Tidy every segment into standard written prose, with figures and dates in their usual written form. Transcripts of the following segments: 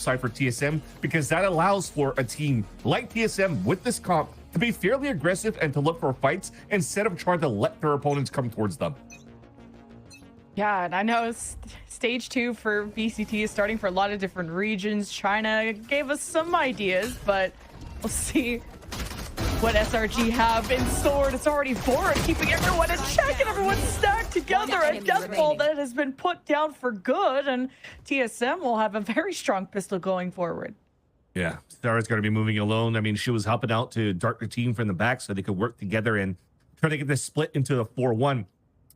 side for TSM, because that allows for a team like TSM with this comp to be fairly aggressive and to look for fights instead of trying to let their opponents come towards them. Yeah, and I know stage 2 for VCT is starting for a lot of different regions. China gave us some ideas, but we'll see what SRG have in store. It's already Bora keeping everyone in check and everyone stacked together. A death ball that has been put down for good, and TSM will have a very strong pistol going forward. Yeah, Sarah's going to be moving alone. I mean, she was helping out to dart the team from the back so they could work together and try to get this split into a 4-1.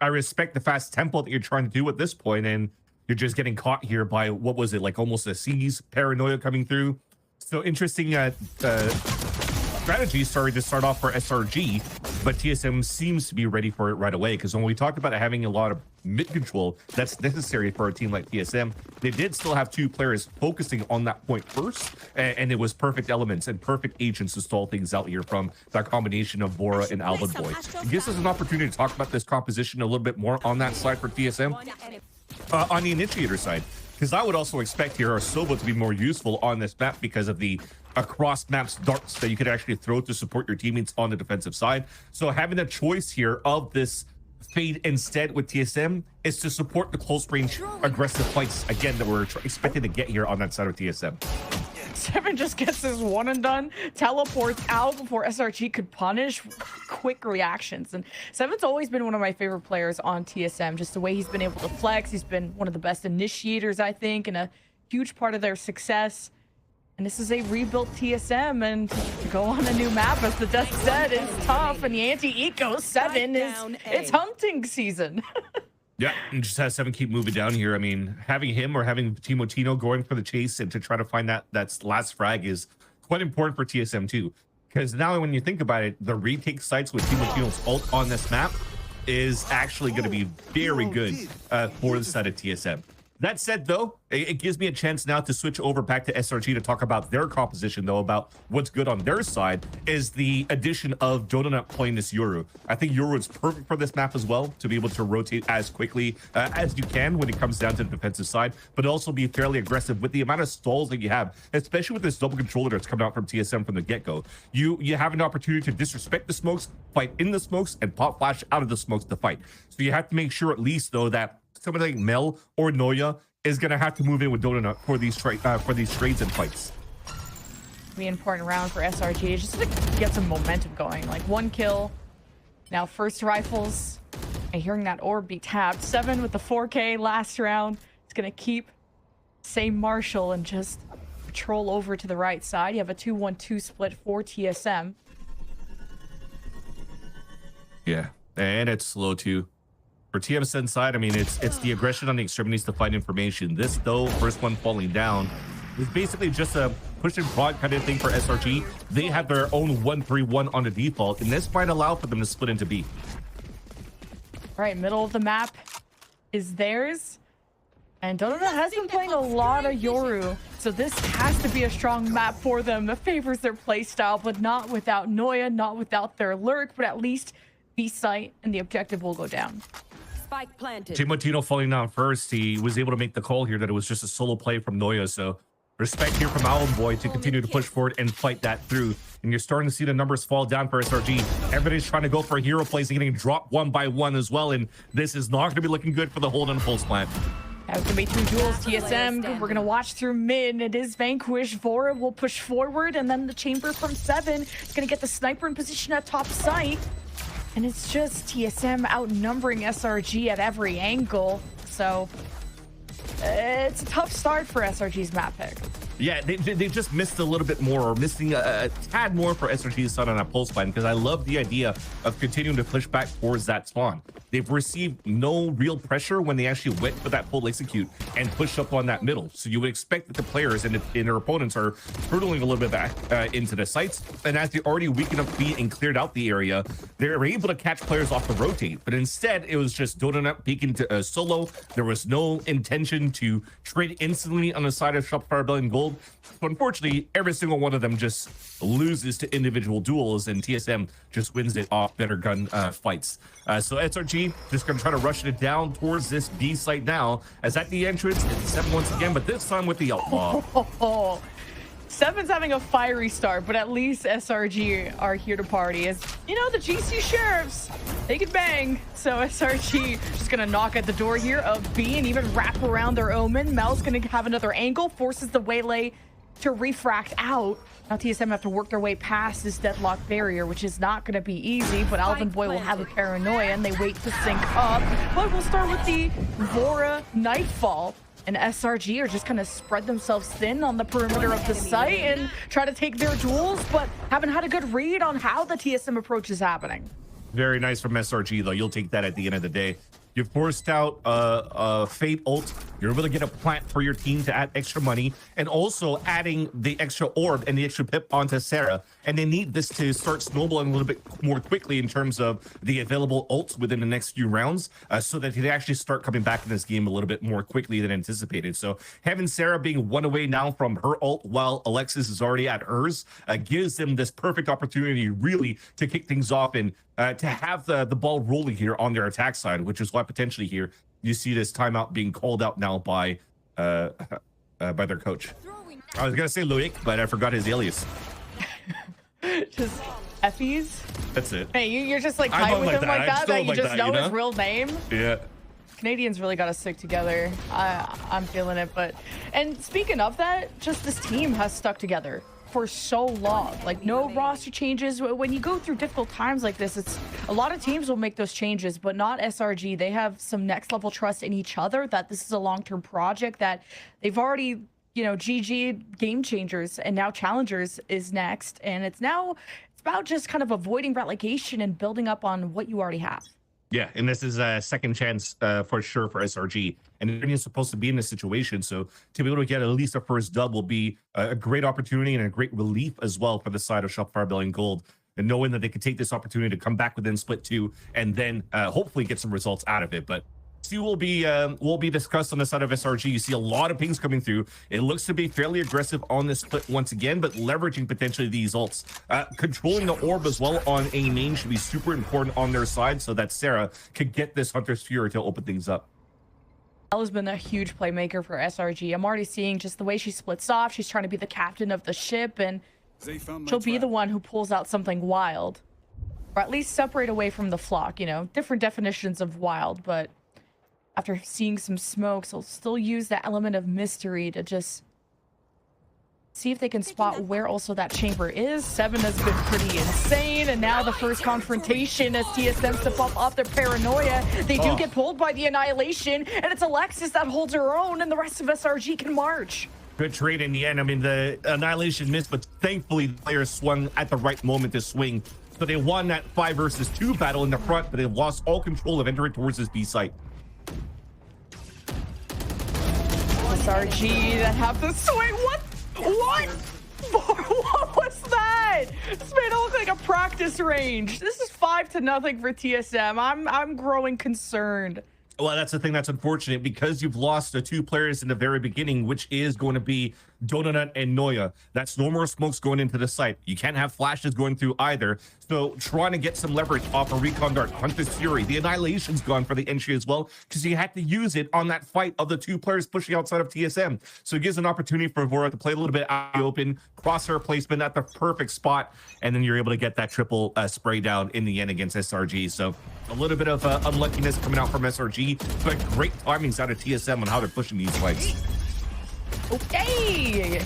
I respect the fast tempo that you're trying to do at this point, and you're just getting caught here by, what was it, like almost a C's paranoia coming through. So interesting strategy, sorry, to start off for SRG, but TSM seems to be ready for it right away, because when we talked about having a lot of mid control that's necessary for a team like TSM, they did still have 2 players focusing on that point first, and it was perfect elements and perfect agents to stall things out here from that combination of Bora and Alvin Boy. It gives us an opportunity to talk about this composition a little bit more on that side for TSM. On the initiator side, because I would also expect here our Sova to be more useful on this map because of the across maps darts that you could actually throw to support your teammates on the defensive side. So having a choice here of this fade instead with TSM is to support the close range aggressive fights again that we're expecting to get here on that side of TSM. Seven just gets his one and done, teleports out before SRG could punish. Quick reactions. And Seven's always been one of my favorite players on TSM. Just the way he's been able to flex. He's been one of the best initiators, I think, and a huge part of their success. And this is a rebuilt TSM, and to go on a new map, as the death said, is tough. And the anti-eco 7 it's hunting season. Yeah, and just has 7 keep moving down here. I mean, having him or having Timotino going for the chase and to try to find that last frag is quite important for TSM too. Because now when you think about it, the retake sites with Timotino's ult on this map is actually going to be very good for the side of TSM. That said, though, it gives me a chance now to switch over back to SRG to talk about their composition, though, about what's good on their side is the addition of Donut playing this Yoru. I think Yoru is perfect for this map as well, to be able to rotate as quickly as you can when it comes down to the defensive side, but also be fairly aggressive with the amount of stalls that you have, especially with this double controller that's coming out from TSM from the get-go. You have an opportunity to disrespect the smokes, fight in the smokes, and pop flash out of the smokes to fight. So you have to make sure at least, though, that somebody like Mel or Noya is going to have to move in with Donut for these trades and fights. Be an important round for SRG just to get some momentum going. Like 1 kill. Now first rifles. And hearing that orb be tapped. 7 with the 4K last round. It's going to keep same Marshall and just patrol over to the right side. You have a 2-1-2 split for TSM. Yeah, and it's slow too. For TSM side, I mean, it's the aggression on the extremities to find information. This, though, first one falling down, is basically just a push and prod kind of thing for SRG. They have their own 1-3-1 on the default, and this might allow for them to split into B. All right, middle of the map is theirs. And Donut has been playing a lot of Yoru, so this has to be a strong map for them that favors their playstyle, but not without Noya, not without their lurk, but at least B site, and the objective will go down. Spike planted. Timotino falling down first. He was able to make the call here that it was just a solo play from Noya. So respect here from Allen Boy to continue to push forward and fight that through. And you're starting to see the numbers fall down for SRG. Everybody's trying to go for hero plays and getting dropped 1 by 1 as well. And this is not going to be looking good for the hold and pulse plant. That was going to be 2 duels, TSM. We're going to watch through mid. It is Vanquish. Vora will push forward, and then the chamber from 7 is going to get the sniper in position at top site. And it's just TSM outnumbering SRG at every angle. So it's a tough start for SRG's map pick. Yeah, they just missed a little bit more, or missing a tad more for SRG's side on that pulse line, because I love the idea of continuing to push back towards that spawn. They've received no real pressure when they actually went for that full execute and pushed up on that middle. So you would expect that the players and their opponents are hurtling a little bit back into the sites. And as they already weakened up B and cleared out the area, they were able to catch players off the rotate. But instead, it was just Donut peeking to solo. There was no intention to trade instantly on the side of Shopify Rebellion Gold. So unfortunately, every single one of them just loses to individual duels, and TSM just wins it off better gun fights. So SRG SRG just going to try to rush it down towards this B site now. As at the entrance, it's 7 once again, but this time with the outlaw. Seven's having a fiery start, but at least SRG are here to party. As you know, the GC sheriffs, they can bang. So SRG just gonna knock at the door here of B and even wrap around their Omen. Mel's gonna have another angle, forces the Waylay to refract out. Now TSM have to work their way past this deadlock barrier, which is not gonna be easy, but Alvin Boy will have a paranoia and they wait to sync up. But we'll start with the Vora Nightfall. And SRG are just kind of spread themselves thin on the perimeter of the site and try to take their duels, but haven't had a good read on how the TSM approach is happening. Very nice from SRG, though. You'll take that at the end of the day. You've forced out Fate ult. You're able to get a plant for your team to add extra money, and also adding the extra orb and the extra pip onto Sarah. And they need this to start snowballing a little bit more quickly in terms of the available ults within the next few rounds, so that they actually start coming back in this game a little bit more quickly than anticipated. So having Sarah being one away now from her ult while Alexis is already at hers gives them this perfect opportunity really to kick things off and to have the ball rolling here on their attack side, which is why potentially here you see this timeout being called out now by their coach. I was gonna say Loic, but I forgot his alias. Just Effies. That's it. Hey, you're just like tight with him like that you just know his real name. Yeah. Canadians really got to stick together. I'm feeling it. And speaking of that, just this team has stuck together for so long. Like no roster changes. When you go through difficult times like this, it's a lot of teams will make those changes, but not SRG. They have some next level trust in each other that this is a long-term project that they've already, you know, GG Game Changers, and now Challengers is next. And it's about just kind of avoiding relegation and building up on what you already have. Yeah, and this is a second chance for sure for SRG. And everyone's supposed to be in this situation, so to be able to get at least a first dub will be a great opportunity and a great relief as well for the side of Shopify Billion Gold. And knowing that they could take this opportunity to come back within split 2 and then hopefully get some results out of it. But will be discussed on the side of SRG. You see a lot of pings coming through. It looks to be fairly aggressive on this split once again, but leveraging potentially these ults. Controlling the orb as well on A main should be super important on their side so that Sarah could get this Hunter's Fury to open things up. Has been a huge playmaker for SRG. I'm already seeing just the way she splits off. She's trying to be the captain of the ship, and she'll be the one who pulls out something wild, or at least separate away from the flock. You know, different definitions of wild, but after seeing some smokes, they'll still use that element of mystery to just see if they can spot where also that chamber is. Seven has been pretty insane, and now the first confrontation as TSM step up their paranoia. They do get pulled by the Annihilation, and it's Alexis that holds her own, and the rest of SRG can march. Good trade in the end. I mean, the Annihilation missed, but thankfully the players swung at the right moment to swing. So they won that 5 versus 2 battle in the front, but they lost all control of entering towards this B site. SRG that have to swing. What? What was that? This made it look like a practice range. This is 5-0 for TSM. I'm growing concerned. Well, that's the thing that's unfortunate, because you've lost the 2 players in the very beginning, which is going to be Donut and Noya. That's no more smokes going into the site. You can't have flashes going through either. So trying to get some leverage off a recon dart, Hunter's Fury. The Annihilation's gone for the entry as well, because you had to use it on that fight of the 2 players pushing outside of TSM. So it gives an opportunity for Vora to play a little bit out in the open, crosshair placement at the perfect spot, and then you're able to get that triple spray down in the end against SRG. So a little bit of unluckiness coming out from SRG, but great timings out of TSM on how they're pushing these fights. Okay.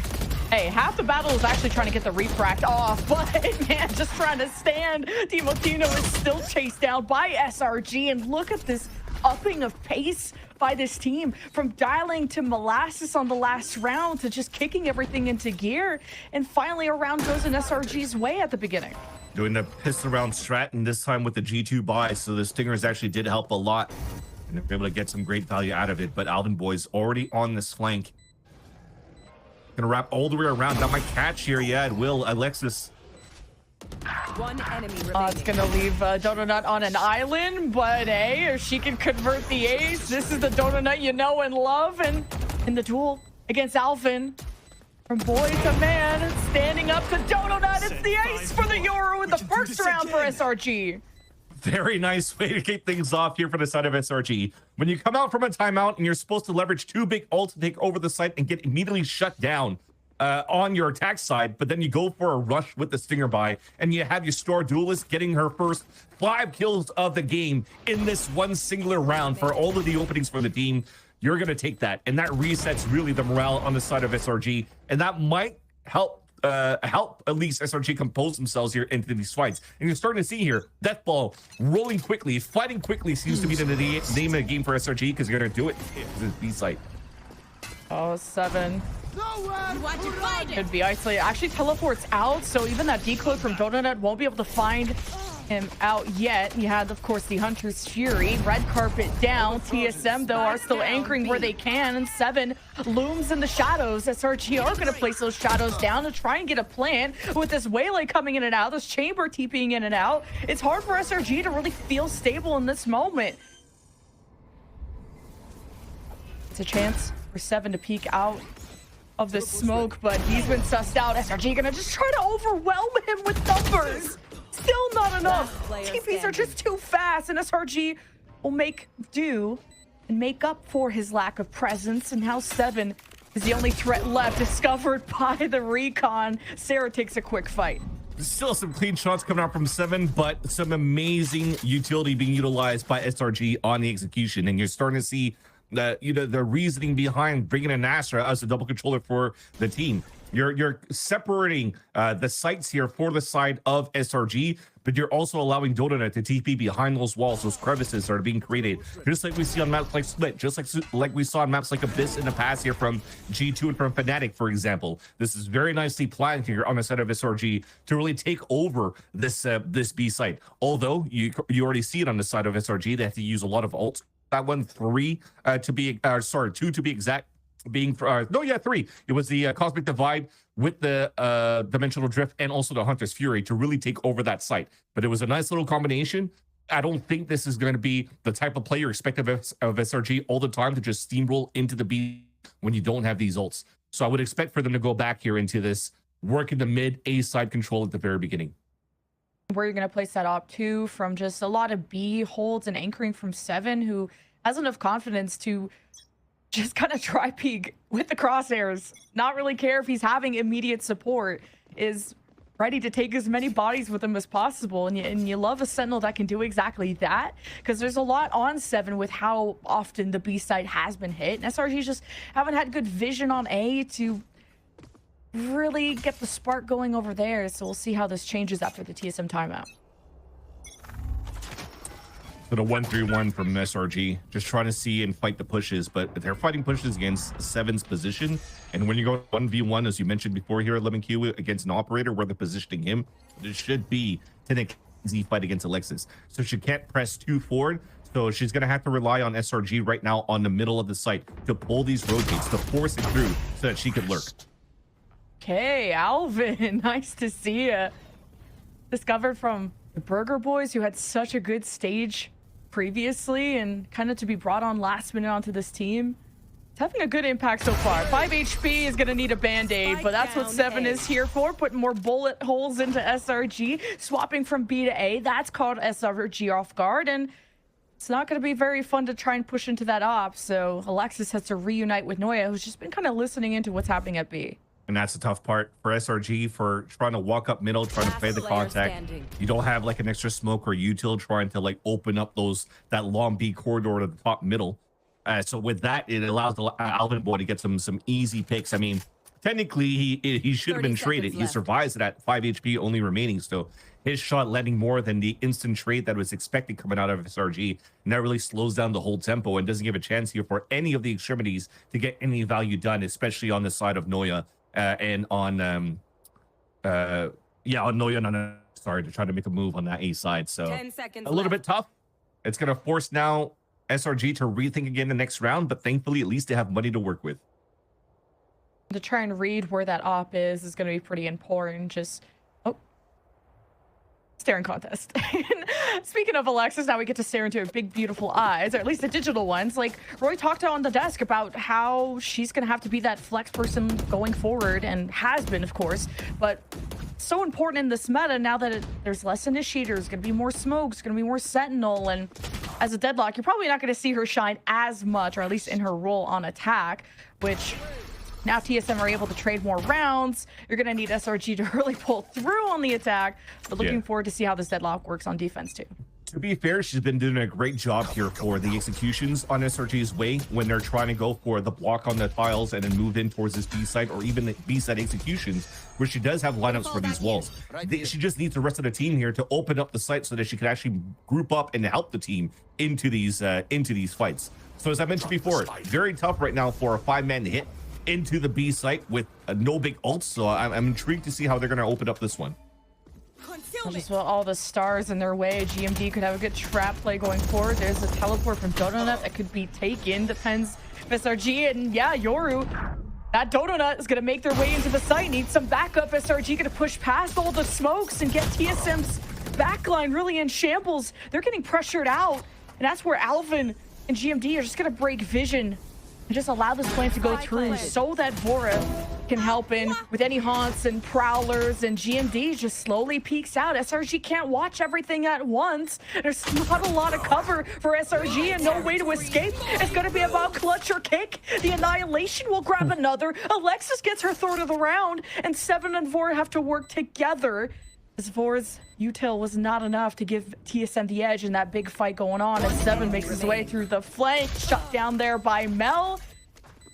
Hey, half the battle is actually trying to get the refract off, but man, just trying to stand. Timotino is still chased down by SRG, and look at this upping of pace by this team, from dialing to molasses on the last round to just kicking everything into gear, and finally a round goes in SRG's way at the beginning. Doing the pistol round strat, and this time with the G2 buy, so the Stingers actually did help a lot, and they're able to get some great value out of it. But Alvin Boy's already on this flank. Gonna wrap all the way around. That might catch here. Yeah, it will. Alexis. One enemy remaining. It's gonna leave Donut on an island, but hey, if she can convert the ace, this is the Donut you know and love. And in the duel against Alvin, from boy to man, standing up to Donut, it's the ace for the Euro in the first round for SRG. Very nice way to kick things off here for the side of SRG. When you come out from a timeout and you're supposed to leverage 2 big ults to take over the site and get immediately shut down on your attack side, but then you go for a rush with the Stinger buy and you have your Star Duelist getting her first 5 kills of the game in this one singular round for all of the openings for the team, you're going to take that. And that resets really the morale on the side of SRG. And that might help at least SRG compose themselves here into these fights. And you're starting to see here, Deathball rolling quickly, fighting quickly seems to be the name of the game for SRG because you're going to do it in this B site. Oh, 7. Could be isolated. Actually teleports out, so even that decoy from Donut won't be able to find him out yet. You had, of course, the Hunter's Fury. Red carpet down. TSM, though, are still anchoring where they can, and 7 looms in the shadows. SRG are going to place those shadows down to try and get a plant. With this Waylay coming in and out, this Chamber TPing in and out, it's hard for SRG to really feel stable in this moment. It's a chance for 7 to peek out of the smoke, but he's been sussed out. SRG gonna just try to overwhelm him with numbers. Still not enough. TPs are just too fast, and SRG will make do and make up for his lack of presence. And now 7 is the only threat left, discovered by the recon. Sarah takes a quick fight. Still some clean shots coming out from 7, but some amazing utility being utilized by SRG on the execution. And you're starting to see the reasoning behind bringing in Astra as a double controller for the team. You're separating the sites here for the side of SRG, but you're also allowing Donut to TP behind those walls. Those crevices that are being created, just like we see on maps like Split, just like we saw on maps like Abyss in the past here from G2 and from Fnatic, for example. This is very nicely planned here on the side of SRG to really take over this this B site. Although you already see it on the side of SRG, they have to use a lot of ults. That one 3 to be 2 to be exact, being 3. It was the Cosmic Divide with the Dimensional Drift and also the Hunter's Fury to really take over that site. But it was a nice little combination. I don't think this is going to be the type of player expected of SRG all the time to just steamroll into the B when you don't have these ults. So I would expect for them to go back here into this, work in the mid A side control at the very beginning. Where you're going to place that op 2 from just a lot of B holds and anchoring from 7, who has enough confidence to just kind of try peek with the crosshairs, not really care if he's having immediate support, is ready to take as many bodies with him as possible. And you love a Sentinel that can do exactly that, because there's a lot on 7 with how often the B side has been hit. And SRG just haven't had good vision on A to really get the spark going over there. So we'll see how this changes after the TSM timeout. So the 1-3-1 from SRG, just trying to see and fight the pushes, but they're fighting pushes against 7's position. And when you go 1v1, as you mentioned before here at Lemon Q, against an operator where they're positioning him, it should be an easy fight against Alexis. So she can't press too forward. So she's going to have to rely on SRG right now on the middle of the site to pull these rotates, to force it through so that she could lurk. Okay, Alvin, nice to see you. Discovered from the Burger Boys, who had such a good stage previously, and kind of to be brought on last minute onto this team. It's having a good impact so far. 5 HP is going to need a band-aid, but that's what 7 is here for, putting more bullet holes into SRG, swapping from B to A. That's called SRG off guard, and it's not going to be very fun to try and push into that op, so Alexis has to reunite with Noya, who's just been kind of listening into what's happening at B. And that's the tough part for SRG, for trying to walk up middle, trying to play the contact. You don't have like an extra smoke or util trying to like open up that long B corridor to the top middle. So with that, it allows the Alvin boy to get some easy picks. I mean, technically he should have been traded. He survives it at 5 HP only remaining. So his shot landing more than the instant trade that was expected coming out of SRG. And that really slows down the whole tempo and doesn't give a chance here for any of the extremities to get any value done, especially on the side of Noya. And on on Noya, to try to make a move on that A side. So 10 seconds a little bit tough. It's going to force now SRG to rethink again the next round, but thankfully at least they have money to work with. To try and read where that op is going to be pretty important. Just staring contest. Speaking of Alexis, now we get to stare into her big, beautiful eyes, or at least the digital ones. Like Roy talked on the desk about how she's going to have to be that flex person going forward, and has been, of course. But so important in this meta now that there's less initiators, gonna be more smokes, gonna be more sentinel, and as a deadlock, you're probably not gonna see her shine as much, or at least in her role on attack, which now TSM are able to trade more rounds. You're gonna need SRG to really pull through on the attack, but looking forward to see how this deadlock works on defense too. To be fair, she's been doing a great job here for the executions on SRG's way when they're trying to go for the block on the tiles and then move in towards this B site or even the B site executions, where she does have lineups for these walls. She just needs the rest of the team here to open up the site so that she can actually group up and help the team into these fights. So as I mentioned before, very tough right now for a 5-man hit into the B site with no big ults. So I'm intrigued to see how they're going to open up this one. Just with all the stars in their way, GMD could have a good trap play going forward. There's a teleport from Donut that could be taken. Depends if SRG and yeah, Yoru. That Donut is going to make their way into the site. Needs some backup. SRG going to push past all the smokes and get TSM's backline really in shambles. They're getting pressured out. And that's where Alvin and GMD are just going to break vision and just allow this plan to go through so that Vora can help in with any haunts and prowlers, and GMD just slowly peeks out. SRG can't watch everything at once. There's not a lot of cover for SRG and no way to escape. It's going to be about clutch or kick. The Annihilation will grab another. Alexis gets her third of the round, and Seven and Vora have to work together. As Vora's util was not enough to give TSM the edge in that big fight going on, and Seven makes his way through the flank, shut down there by Mel.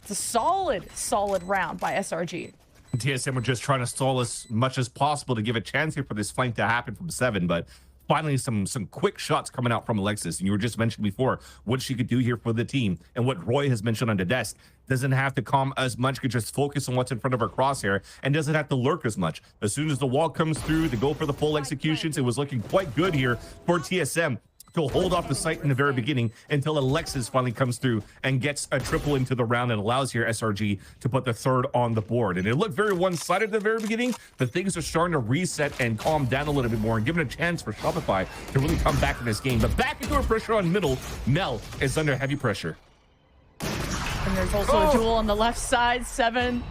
It's a solid round by SRG. TSM were just trying to stall as much as possible to give a chance here for this flank to happen from Seven, but finally some quick shots coming out from Alexis. And you were just mentioned before what she could do here for the team, and what Roy has mentioned on the desk. Doesn't have to calm as much, could just focus on what's in front of her crosshair, and doesn't have to lurk as much. As soon as the wall comes through to go for the full executions, it was looking quite good here for TSM to hold off the site in the very beginning until Alexis finally comes through and gets a triple into the round and allows here SRG to put the third on the board. And it looked very one-sided at the very beginning, but things are starting to reset and calm down a little bit more and giving a chance for Shopify to really come back in this game. But back into her pressure on middle, Mel is under heavy pressure. And there's also a duel on the left side. Seven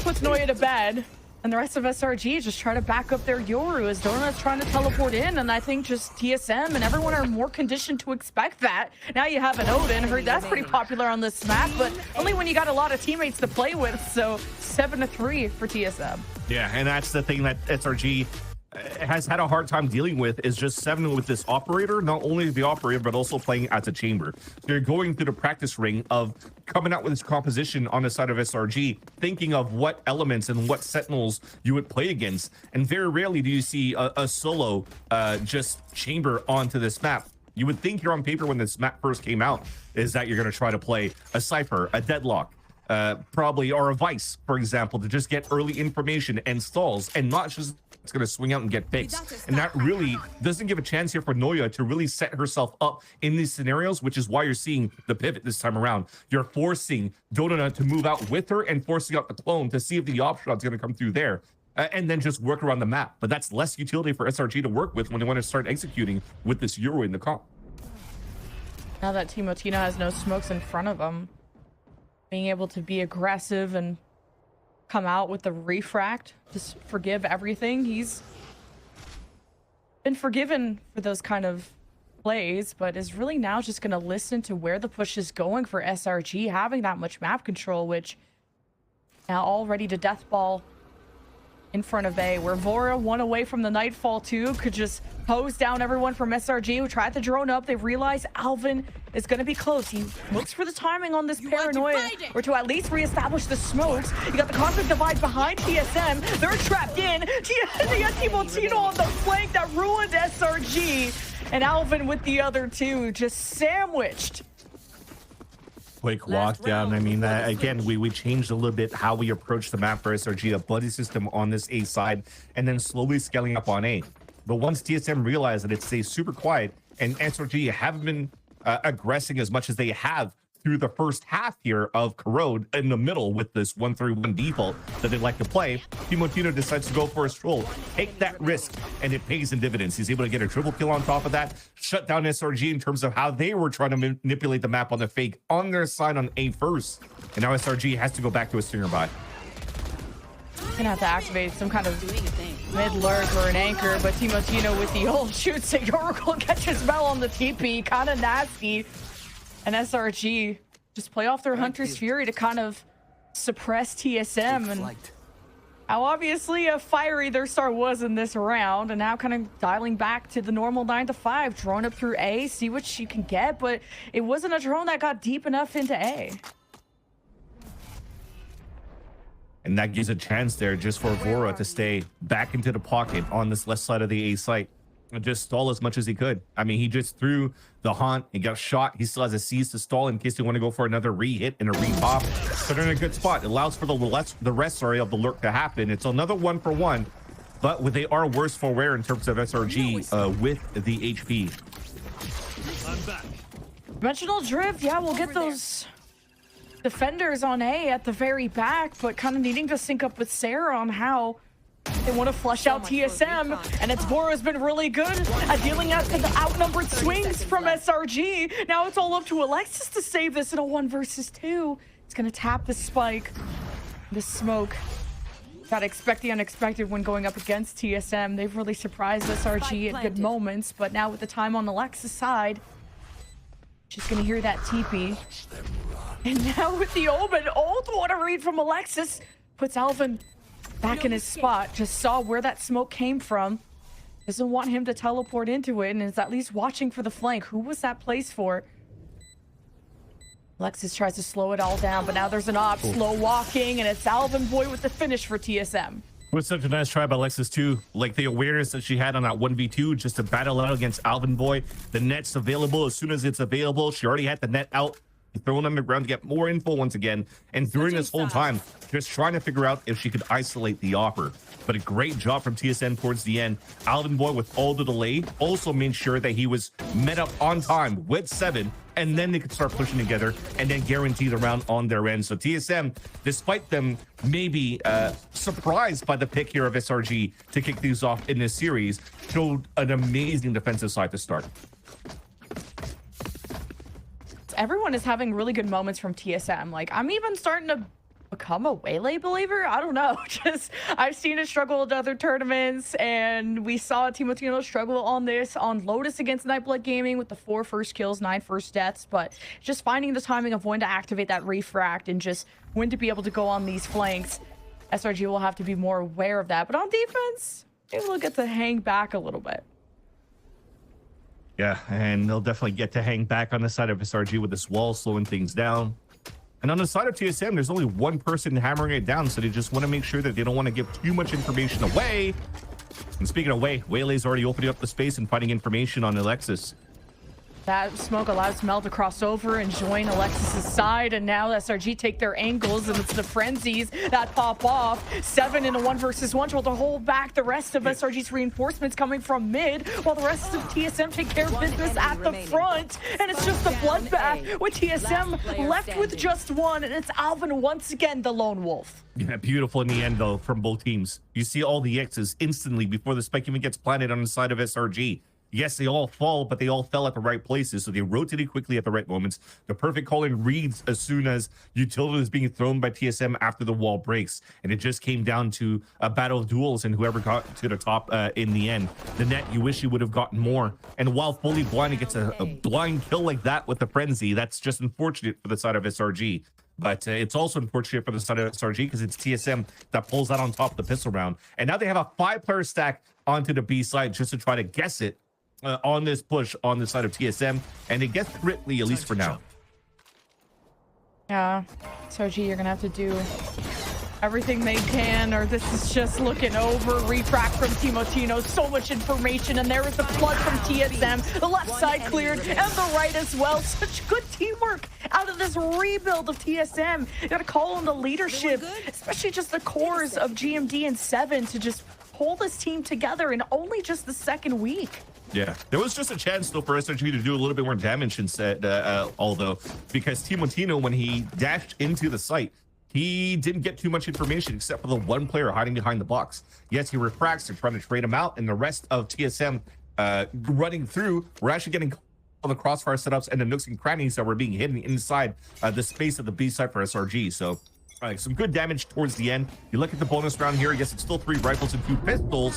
puts Noya to bed. And the rest of SRG just try to back up their Yoru as Donut's trying to teleport in. And I think just TSM and everyone are more conditioned to expect that. Now you have an Odin. Heard that's pretty popular on this map, but only when you got a lot of teammates to play with. So 7-3 for TSM. Yeah, and that's the thing that SRG has had a hard time dealing with, is just Seven with this operator, not only the operator, but also playing as a chamber. They're going through the practice ring of coming out with this composition on the side of SRG, thinking of what elements and what sentinels you would play against. And very rarely do you see a solo just chamber onto this map. You would think here on paper when this map first came out is that you're going to try to play a Cypher, a Deadlock, probably, or a Vice, for example, to just get early information and stalls, and not just it's going to swing out and get picks. And that really doesn't give a chance here for Noya to really set herself up in these scenarios, which is why you're seeing the pivot this time around. You're forcing Donut to move out with her and forcing out the clone to see if the op shot's going to come through there. And then just work around the map. But that's less utility for SRG to work with when they want to start executing with this Euro in the comp. Now that Timo Tina has no smokes in front of him, being able to be aggressive and come out with the refract, just forgive everything. He's been forgiven for those kind of plays, but is really now just going to listen to where the push is going for SRG, having that much map control, which now all ready to death ball in front of A, where Vora, one away from the Nightfall 2, could just hose down everyone from SRG who tried to drone up. They realize Alvin is going to be close. He looks for the timing on this paranoia, or to at least reestablish the smokes. You got the Cosmic Divide behind TSM. They're trapped in. They got Timo Tino on the flank that ruined SRG. And Alvin with the other two, just sandwiched. Quick lockdown. I mean, again, we changed a little bit how we approach the map for SRG, a buddy system on this A side, and then slowly scaling up on A. But once TSM realized that it stays super quiet, and SRG haven't been aggressing as much as they have through the first half here of Corrode in the middle with this 1-3-1 default that they like to play, Timotino decides to go for a stroll, take that risk, and it pays in dividends. He's able to get a triple kill on top of that, shut down SRG in terms of how they were trying to manipulate the map on the fake on their side on A first. And now SRG has to go back to a stinger buy. gonna have to activate some kind of mid lurk or an anchor, but Timotino with the ult shoots at Oracle, catches Bell on the TP, kind of nasty. And SRG just play off their Hunter's Fury to kind of suppress TSM, and how obviously fiery their start was in this round, and now kind of dialing back to the normal 9 to 5, drone up through A, see what she can get, but it wasn't a drone that got deep enough into A. And that gives a chance there just for Vora to stay back into the pocket on this left side of the A site and just stall as much as he could. I mean, he just threw the haunt and got shot. He still has a seize to stall in case they want to go for another re-hit and a re-pop. So they're in a good spot. It allows for the rest of the lurk to happen. It's another 1-for-1, but they are worse for wear in terms of SRG with the HP. I'm back. Dimensional Drift, yeah, we'll get those defenders on A at the very back, but kind of needing to sync up with Sarah on how they want to flush out TSM, and it's Bora's been really good at dealing out to the outnumbered swings from SRG. Now it's all up to Alexis to save this in a 1 versus 2. It's gonna tap the spike, the smoke. Gotta expect the unexpected when going up against TSM. They've really surprised SRG at good moments, but now with the time on Alexis' side, she's gonna hear that TP. And now with the Omen ult, what a read from Alexis. Puts Alvin back in his spot. Just saw where that smoke came from. Doesn't want him to teleport into it and is at least watching for the flank. Who was that place for? Alexis tries to slow it all down, but now there's an op, slow walking, and it's Alvin Boy with the finish for TSM. It was such a nice try by Alexis too. Like the awareness that she had on that 1v2 just to battle out against Alvin Boy. The net's available as soon as it's available. She already had the net out, throwing on the ground to get more info once again. And during this whole time, just trying to figure out if she could isolate the offer. But a great job from TSM towards the end. Alvin Boy, with all the delay, also made sure that he was met up on time with 7, and then they could start pushing together and then guarantee the round on their end. So TSM, despite them maybe surprised by the pick here of SRG to kick these off in this series, showed an amazing defensive side to start. Everyone is having really good moments from TSM. Like, I'm even starting to become a Waylay believer. I don't know. Just, I've seen it struggle at other tournaments, and we saw Timotino struggle on Lotus against Nightblood Gaming with the 4 first kills, 9 first deaths, but just finding the timing of when to activate that refract and just when to be able to go on these flanks. SRG will have to be more aware of that. But on defense, maybe we'll get to hang back a little bit. Yeah, and they'll definitely get to hang back on the side of SRG with this wall, slowing things down. And on the side of TSM, there's only one person hammering it down, so they just want to make sure that they don't want to give too much information away. And speaking of Waylay's already opening up the space and finding information on Alexis. That smoke allows Mel to cross over and join Alexis' side, and now SRG take their angles, and it's the frenzies that pop off. 7 in a 1 versus 1, trying to hold back the rest of SRG's reinforcements coming from mid, while the rest of TSM take care of business at the front. And it's just a bloodbath with TSM left with just 1, and it's Alvin once again, the lone wolf. Yeah, beautiful in the end, though, from both teams. You see all the X's instantly before the spike even gets planted on the side of SRG. Yes, they all fall, but they all fell at the right places, so they rotated quickly at the right moments. The perfect calling reads as soon as utility is being thrown by TSM after the wall breaks, and it just came down to a battle of duels and whoever got to the top in the end. The net, you wish you would have gotten more, and while fully blind, it gets a blind kill like that with the frenzy. That's just unfortunate for the side of SRG. But it's also unfortunate for the side of SRG because it's TSM that pulls that on top of the pistol round. And now they have a 5-player stack onto the B side just to try to guess it. On this push on the side of TSM, and it gets Ridley, at least for now. Yeah, SRG, you're gonna have to do everything they can, or this is just looking over. Refract from Timotino, so much information, and there is the flood from TSM. The left side cleared, and the right as well. Such good teamwork out of this rebuild of TSM. You gotta call on the leadership, especially just the cores of GMD and 7 to just hold this team together in only just the second week. Yeah, there was just a chance though for SRG to do a little bit more damage instead, although because Timotino, when he dashed into the site, he didn't get too much information except for the 1 player hiding behind the box. Yes, he refracts, they're trying to trade him out, and the rest of TSM running through, we're actually getting all the crossfire setups and the nooks and crannies that were being hidden inside the space of the B side for SRG. So All right, some good damage towards the end. You look at the bonus round here. Yes, it's still 3 rifles and 2 pistols.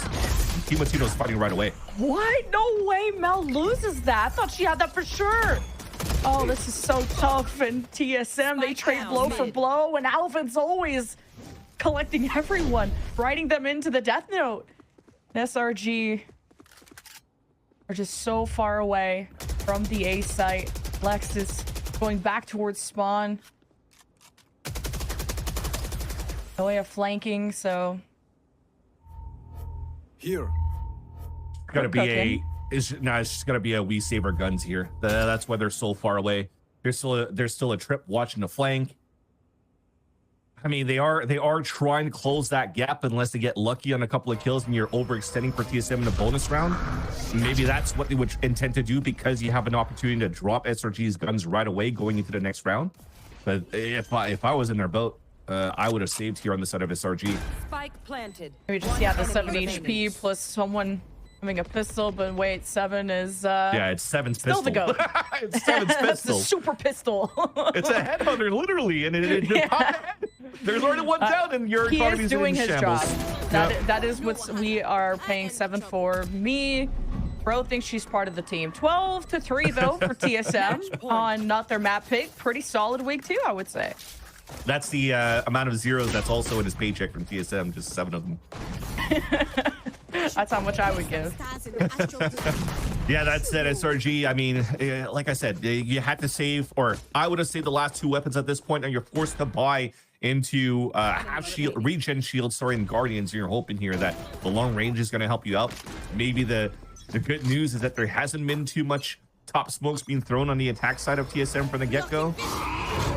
Timotino's fighting right away. What? No way Mel loses that. I thought she had that for sure. Oh, this is so tough. And TSM, they trade blow for blow. And Alvin's always collecting everyone, writing them into the death note. SRG are just so far away from the A site. Lex is going back towards spawn. No way of flanking, so Here. Gotta be a it's just gonna be a we save our guns here. That's why they're so far away. There's still a trip watching the flank. I mean, they are trying to close that gap unless they get lucky on a couple of kills and you're overextending for TSM in the bonus round. Maybe that's what they would intend to do because you have an opportunity to drop SRG's guns right away going into the next round. But if I was in their boat, I would have saved here on the side of SRG. Spike planted. we just the 7 HP plus someone having a pistol, but wait, 7 is Yeah, it's 7's still pistol. the goat. It's 7's That's the pistol. super pistol. It's a headhunter, literally, and it Yeah. there's already one down, and your He economy's is doing in his shambles. job. Yep. That is what we are paying 7 for. Me, bro thinks she's part of the team. 12-3 though for TSM on not their map pick. Pretty solid week too, I would say. That's the amount of zeros that's also in his paycheck from TSM, just 7 of them. That's how much I would give. Yeah, that's it, SRG. I mean, like I said, you had to save, or I would have saved the last 2 weapons at this point, and you're forced to buy into half shield, regen shield, and guardians. And you're hoping here that the long range is going to help you out. Maybe the good news is that there hasn't been too much top smokes being thrown on the attack side of TSM from the get-go.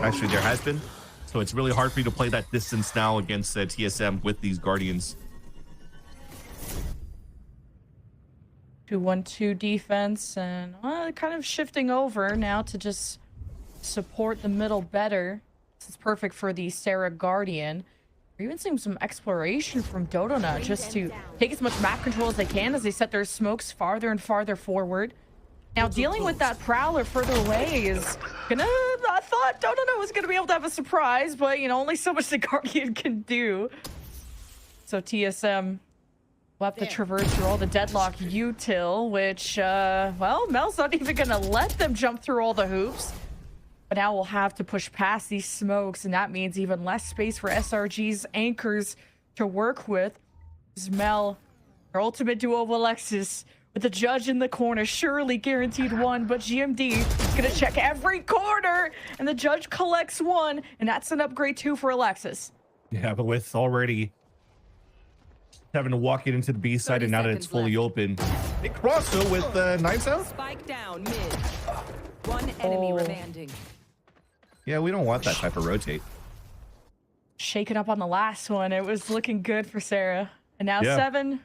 Actually, there has been. So it's really hard for you to play that distance now against TSM with these guardians. 2-1-2 defense, and kind of shifting over now to just support the middle better. This is perfect for the Sarah Guardian. We're even seeing some exploration from Dodona just to take as much map control as they can as they set their smokes farther and farther forward. Now, dealing with that Prowler further away is gonna... I thought Dodona was gonna be able to have a surprise, but, you know, only so much the Guardian can do. So TSM will have to traverse through all the deadlock util, which, well, Mel's not even gonna let them jump through all the hoops. But now we'll have to push past these smokes, and that means even less space for SRG's anchors to work with. This is Mel, her ultimate duo of Alexis, with the judge in the corner, surely guaranteed 1, but GMD is gonna check every corner, and the judge collects 1, and that's an upgrade 2 for Alexis. Yeah, but with already 7 walking into the B side, and now that it's fully open, they cross though with knives out. Spike down mid. 1 enemy remaining. Yeah, we don't want that type of rotate. Shaking up on the last one. It was looking good for Sarah. And now 7,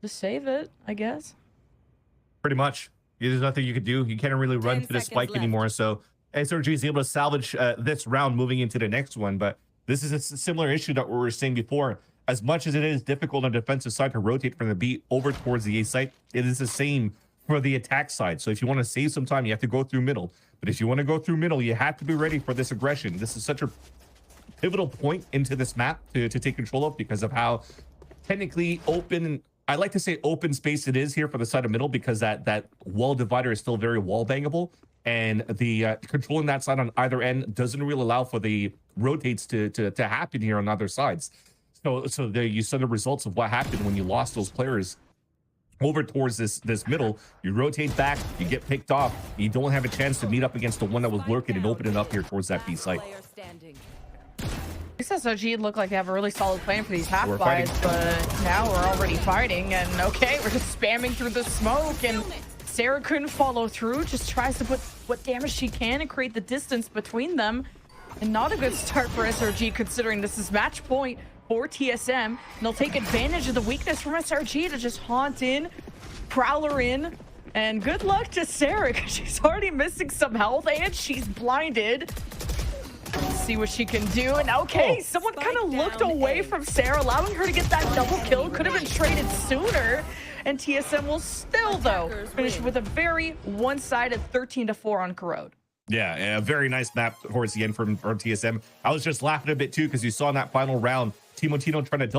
just save it, I guess. Pretty much. There's nothing you could do. You can't really run 10 to the spike seconds anymore. So SRG is able to salvage this round moving into the next one. But this is a similar issue that we were saying before. As much as it is difficult on the defensive side to rotate from the B over towards the A site, it is the same for the attack side. So if you want to save some time, you have to go through middle. But if you want to go through middle, you have to be ready for this aggression. This is such a pivotal point into this map to take control of because of how technically open, I like to say open space it is here for the side of middle, because that wall divider is still very wall bangable, and the controlling that side on either end doesn't really allow for the rotates to happen here on other sides. So there you saw the results of what happened when you lost those players over towards this middle. You rotate back, you get picked off, you don't have a chance to meet up against the one that was lurking and open it up here towards that B site. This SRG look like they have a really solid plan for these half We're buys, fighting. but now we're already fighting, and okay, we're just spamming through the smoke, and Sarah couldn't follow through, just tries to put what damage she can and create the distance between them. And not a good start for SRG, considering this is match point for TSM, and they'll take advantage of the weakness from SRG to just haunt in, Prowler in, and good luck to Sarah, because she's already missing some health, and she's blinded. Let's see what she can do, and okay, someone kind of looked away from Sarah, allowing her to get that double kill. Could have been traded sooner, and TSM will still, though, finish with a very one-sided 13-4 on Corrode. Yeah, a very nice map towards the end from TSM. I was just laughing a bit too because you saw in that final round, Timo Tino trying to double